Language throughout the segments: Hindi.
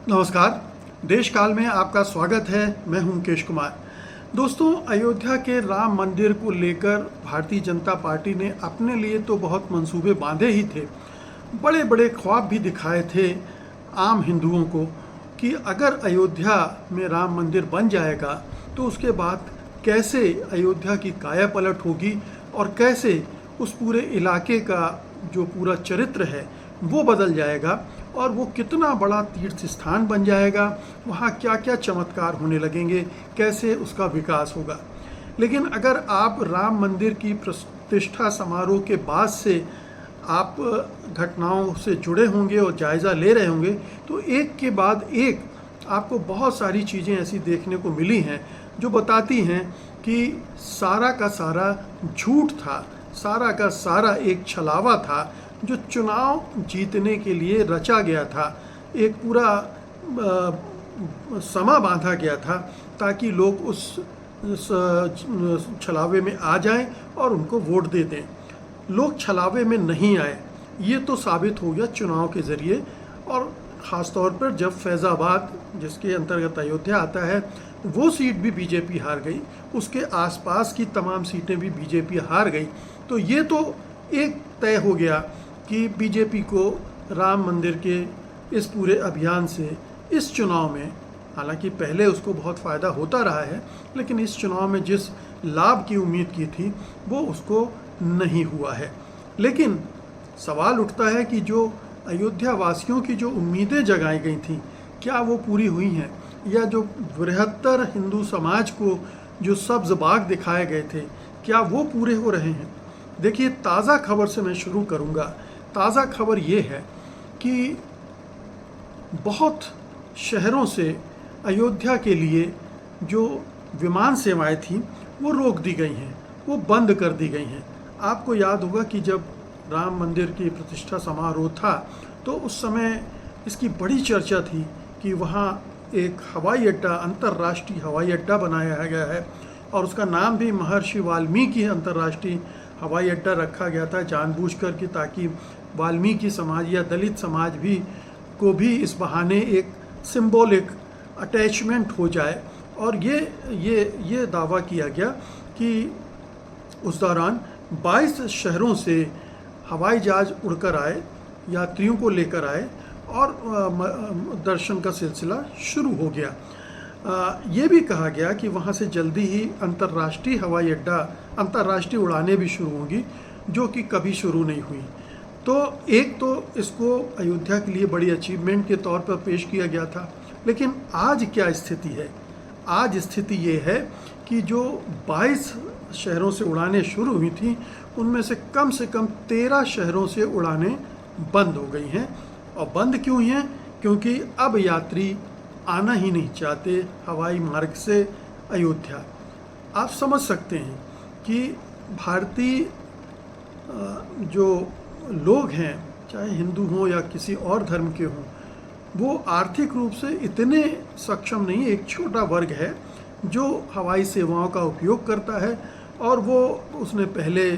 नमस्कार। देश काल में आपका स्वागत है। मैं हूं मुकेश कुमार। दोस्तों, अयोध्या के राम मंदिर को लेकर भारतीय जनता पार्टी ने अपने लिए तो बहुत मंसूबे बांधे ही थे, बड़े बड़े ख्वाब भी दिखाए थे आम हिंदुओं को कि अगर अयोध्या में राम मंदिर बन जाएगा तो उसके बाद कैसे अयोध्या की काया पलट होगी और कैसे उस पूरे इलाके का जो पूरा चरित्र है वो बदल जाएगा और वो कितना बड़ा तीर्थ स्थान बन जाएगा, वहाँ क्या क्या चमत्कार होने लगेंगे, कैसे उसका विकास होगा। लेकिन अगर आप राम मंदिर की प्रतिष्ठा समारोह के बाद से आप घटनाओं से जुड़े होंगे और जायज़ा ले रहे होंगे तो एक के बाद एक आपको बहुत सारी चीज़ें ऐसी देखने को मिली हैं जो बताती हैं कि सारा का सारा झूठ था, सारा का सारा एक छलावा था जो चुनाव जीतने के लिए रचा गया था। एक पूरा समा बांधा गया था ताकि लोग उस छलावे में आ जाएं और उनको वोट दे दें। लोग छलावे में नहीं आए, ये तो साबित हो गया चुनाव के ज़रिए। और ख़ास तौर पर जब फैज़ाबाद, जिसके अंतर्गत अयोध्या आता है, वो सीट भी बीजेपी हार गई, उसके आसपास की तमाम सीटें भी बीजेपी हार गई। तो ये तो एक तय हो गया कि बीजेपी को राम मंदिर के इस पूरे अभियान से इस चुनाव में, हालांकि पहले उसको बहुत फ़ायदा होता रहा है, लेकिन इस चुनाव में जिस लाभ की उम्मीद की थी वो उसको नहीं हुआ है। लेकिन सवाल उठता है कि जो अयोध्या वासियों की जो उम्मीदें जगाई गई थी, क्या वो पूरी हुई हैं, या जो बृहत्तर हिंदू समाज को जो सब्ज़ बाग दिखाए गए थे, क्या वो पूरे हो रहे हैं। देखिए, ताज़ा खबर से मैं शुरू करूंगा। ताज़ा खबर ये है कि बहुत शहरों से अयोध्या के लिए जो विमान सेवाएं थी वो रोक दी गई हैं, वो बंद कर दी गई हैं। आपको याद होगा कि जब राम मंदिर की प्रतिष्ठा समारोह था तो उस समय इसकी बड़ी चर्चा थी कि वहाँ एक हवाई अड्डा, अंतर्राष्ट्रीय हवाई अड्डा बनाया गया है और उसका नाम भी महर्षि वाल्मीकि अंतर्राष्ट्रीय हवाई अड्डा रखा गया था जानबूझकर कि ताकि वाल्मीकि समाज या दलित समाज को भी इस बहाने एक सिंबॉलिक अटैचमेंट हो जाए। और ये दावा किया गया कि उस दौरान 22 शहरों से हवाई जहाज उड़कर आए, यात्रियों को लेकर आए और दर्शन का सिलसिला शुरू हो गया। ये भी कहा गया कि वहाँ से जल्दी ही अंतर्राष्ट्रीय हवाई अड्डा, अंतर्राष्ट्रीय उड़ानें भी शुरू होंगी, जो कि कभी शुरू नहीं हुई। तो एक तो इसको अयोध्या के लिए बड़ी अचीवमेंट के तौर पर पेश किया गया था। लेकिन आज क्या स्थिति है? आज स्थिति ये है कि जो 22 शहरों से उड़ानें शुरू हुई थी उनमें से कम 13 शहरों से उड़ानें बंद हो गई हैं। और बंद क्यों हुई हैं? क्योंकि अब यात्री आना ही नहीं चाहते हवाई मार्ग से अयोध्या। आप समझ सकते हैं कि भारतीय जो लोग हैं, चाहे हिंदू हों या किसी और धर्म के हों, वो आर्थिक रूप से इतने सक्षम नहीं। एक छोटा वर्ग है जो हवाई सेवाओं का उपयोग करता है और वो उसने पहले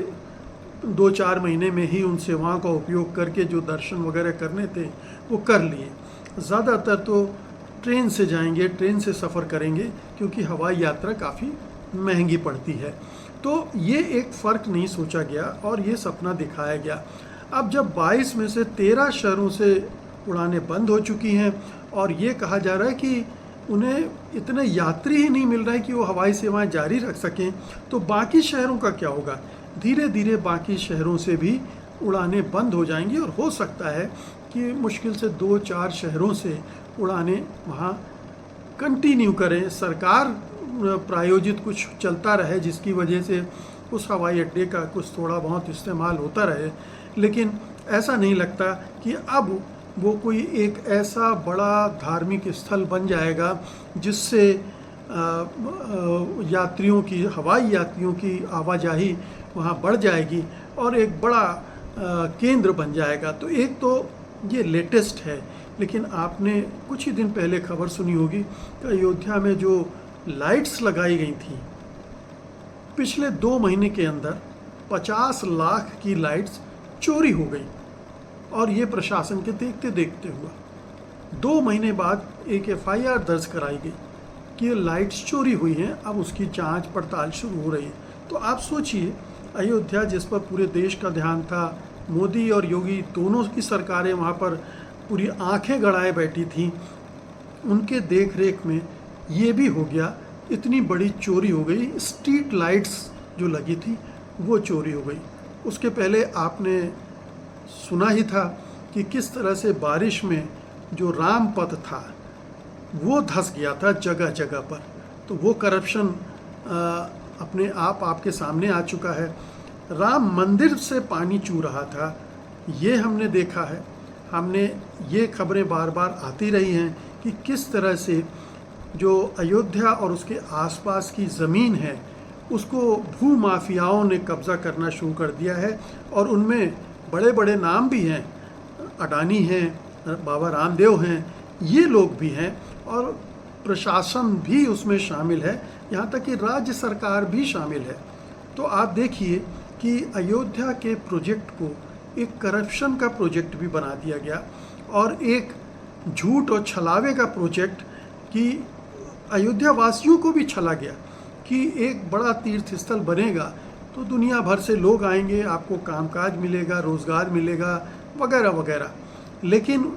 2-4 महीने में ही उन सेवाओं का उपयोग करके जो दर्शन वगैरह करने थे वो कर लिए। ज़्यादातर तो ट्रेन से जाएंगे, ट्रेन से सफ़र करेंगे, क्योंकि हवाई यात्रा काफ़ी महंगी पड़ती है। तो ये एक फ़र्क नहीं सोचा गया और ये सपना दिखाया गया। अब जब 22 में से 13 शहरों से उड़ानें बंद हो चुकी हैं और ये कहा जा रहा है कि उन्हें इतने यात्री ही नहीं मिल रहे हैं कि वो हवाई सेवाएं जारी रख सकें, तो बाकी शहरों का क्या होगा? धीरे धीरे बाकी शहरों से भी उड़ानें बंद हो जाएंगी और हो सकता है कि मुश्किल से 2-4 शहरों से उड़ानें वहाँ कंटिन्यू करें, सरकार प्रायोजित कुछ चलता रहे जिसकी वजह से उस हवाई अड्डे का कुछ थोड़ा बहुत इस्तेमाल होता रहे। लेकिन ऐसा नहीं लगता कि अब वो कोई एक ऐसा बड़ा धार्मिक स्थल बन जाएगा जिससे यात्रियों की, हवाई यात्रियों की आवाजाही वहाँ बढ़ जाएगी और एक बड़ा केंद्र बन जाएगा। तो एक तो ये लेटेस्ट है। लेकिन आपने कुछ ही दिन पहले खबर सुनी होगी कि अयोध्या में जो लाइट्स लगाई गई थी, पिछले 2 महीने के अंदर 50 लाख की लाइट्स चोरी हो गई और ये प्रशासन के देखते देखते हुआ। 2 महीने बाद एक FIR दर्ज कराई गई कि ये लाइट्स चोरी हुई हैं, अब उसकी जांच पड़ताल शुरू हो रही है। तो आप सोचिए, अयोध्या जिस पर पूरे देश का ध्यान था, मोदी और योगी दोनों की सरकारें वहाँ पर पूरी आंखें गड़ाए बैठी थीं, उनके देख रेख में ये भी हो गया, इतनी बड़ी चोरी हो गई। स्ट्रीट लाइट्स जो लगी थी वो चोरी हो गई। उसके पहले आपने सुना ही था कि किस तरह से बारिश में जो राम पथ था वो धंस गया था जगह जगह पर। तो वो करप्शन अपने आप आपके सामने आ चुका है। राम मंदिर से पानी चू रहा था, ये हमने देखा है। हमने ये खबरें बार बार आती रही हैं कि किस तरह से जो अयोध्या और उसके आसपास की ज़मीन है उसको भू माफियाओं ने कब्ज़ा करना शुरू कर दिया है, और उनमें बड़े बड़े नाम भी हैं, अडानी हैं, बाबा रामदेव हैं, ये लोग भी हैं, और प्रशासन भी उसमें शामिल है, यहाँ तक कि राज्य सरकार भी शामिल है। तो आप देखिए कि अयोध्या के प्रोजेक्ट को एक करप्शन का प्रोजेक्ट भी बना दिया गया, और एक झूठ और छलावे का प्रोजेक्ट कि अयोध्या वासियों को भी छला गया कि एक बड़ा तीर्थ स्थल बनेगा तो दुनिया भर से लोग आएंगे, आपको कामकाज मिलेगा, रोज़गार मिलेगा, वगैरह वगैरह। लेकिन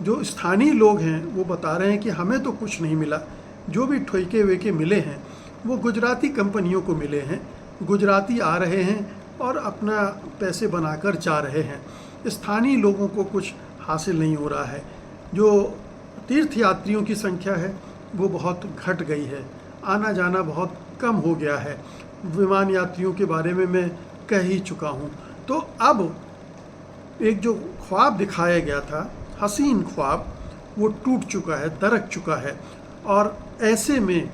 जो स्थानीय लोग हैं वो बता रहे हैं कि हमें तो कुछ नहीं मिला, जो भी ठेके वेके मिले हैं वो गुजराती कंपनियों को मिले हैं। गुजराती आ रहे हैं और अपना पैसे बनाकर जा रहे हैं, स्थानीय लोगों को कुछ हासिल नहीं हो रहा है। जो तीर्थयात्रियों की संख्या है वो बहुत घट गई है, आना जाना बहुत कम हो गया है। विमान यात्रियों के बारे में मैं कह ही चुका हूँ। तो अब एक जो ख्वाब दिखाया गया था, हसीन ख्वाब, वो टूट चुका है, दरक चुका है। और ऐसे में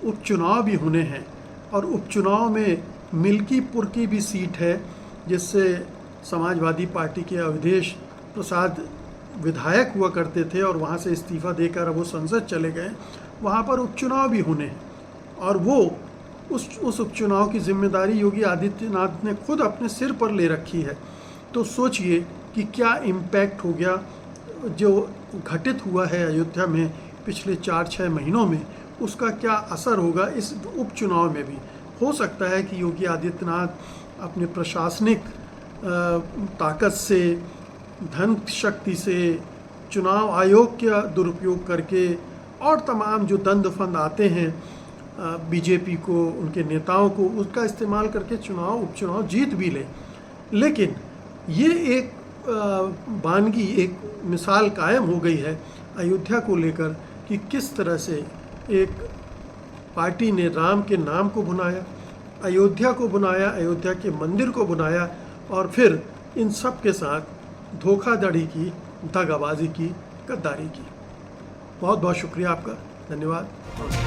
उपचुनाव भी होने हैं, और उपचुनाव में मिल्कीपुर की भी सीट है जिससे समाजवादी पार्टी के अवधेश प्रसाद विधायक हुआ करते थे और वहाँ से इस्तीफ़ा देकर वो संसद चले गए। वहाँ पर उपचुनाव भी होने हैं, और वो उस उपचुनाव की जिम्मेदारी योगी आदित्यनाथ ने खुद अपने सिर पर ले रखी है। तो सोचिए कि क्या इम्पैक्ट हो गया, जो घटित हुआ है अयोध्या में पिछले 4-6 महीनों में, उसका क्या असर होगा इस उपचुनाव में भी। हो सकता है कि योगी आदित्यनाथ अपने प्रशासनिक ताकत से, धन शक्ति से, चुनाव आयोग का दुरुपयोग करके, और तमाम जो दंड फंद आते हैं बीजेपी को, उनके नेताओं को, उसका इस्तेमाल करके उपचुनाव जीत भी ले। लेकिन ये एक वानगी, एक मिसाल कायम हो गई है अयोध्या को लेकर कि किस तरह से एक पार्टी ने राम के नाम को बुनाया, अयोध्या को बुनाया, अयोध्या के मंदिर को बुनाया, और फिर इन सब के साथ धोखाधड़ी की, दगाबाजी की, गद्दारी की। बहुत बहुत शुक्रिया आपका, धन्यवाद।